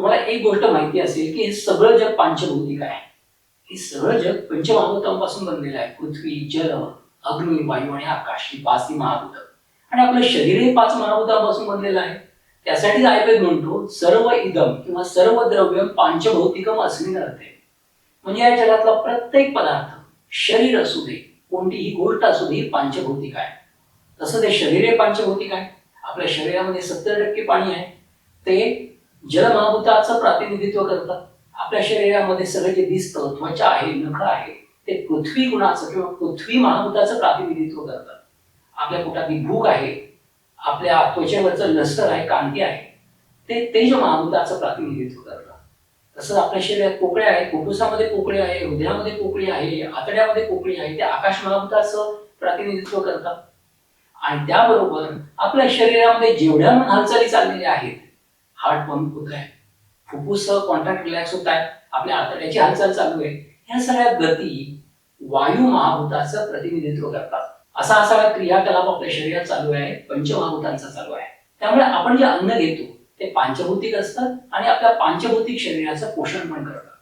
तुम्हाला एक गोष्ट माहिती असेल की हे सगळं जग पंचभौतिक आहे. हे सगळं जग पंचमहाभूतांपासून बनलेलं आहे. पृथ्वी, जल, अग्नी, वायू आणि आकाश ही 5 महाभूत. आणि आपलं शरीर हे 5 महाभूतांपासून बनलेलं आहे. त्यासाठीच आयुर्वेद म्हणतो सर्व इदम किंवा सर्व द्रव्यम पांचभौतिकम अस्मिन् अर्थे. म्हणजे या जगातला प्रत्येक पदार्थ, शरीर असू दे, कोणतीही गोष्ट असू दे, ही पांचभौतिक आहे. तसं ते शरीर हे पांचभौतिक आहे. आपल्या शरीरामध्ये 70% पाणी आहे. ते जलमहाभूताचं प्रातिनिधित्व करतात. आपल्या शरीरामध्ये सगळं जे दिसतं, त्वचा आहे, नख आहे, ते पृथ्वी गुणाचं किंवा पृथ्वी महाभूताचं प्रातिनिधित्व करतात. आपल्या पोटातली भूक आहे, आपल्या त्वचेवरचं लस्टर आहे, कांती आहे, ते तेज महाभूताचं प्रातिनिधित्व करतात. तसंच आपल्या शरीरात पोकळ्या आहेत, फुफ्फुसामध्ये पोकळी आहे, हृदयामध्ये पोकळी आहे, आतड्यामध्ये पोकळी आहे, ते आकाश महाभूताचं प्रातिनिधित्व करतात. आणि त्याबरोबर आपल्या शरीरामध्ये जेवढ्या हालचाली चाललेल्या आहेत, हार्ट पंप होत आहे, फुफ्फुस कॉन्ट्रॅक्ट रिलॅक्स होत आहे, आपल्या आतड्याची हालचाल चालू आहे, ह्या सगळ्या गती वायू महाभूताचं प्रतिनिधित्व करतात. असा हा सगळा क्रियाकलाप आपल्या शरीरात चालू आहे, पंचमहाभूतांचा चालू आहे. त्यामुळे आपण जे अन्न घेतो ते पांचभौतिक असतात आणि आपल्या पांचभौतिक शरीराचं पोषण पण करतात.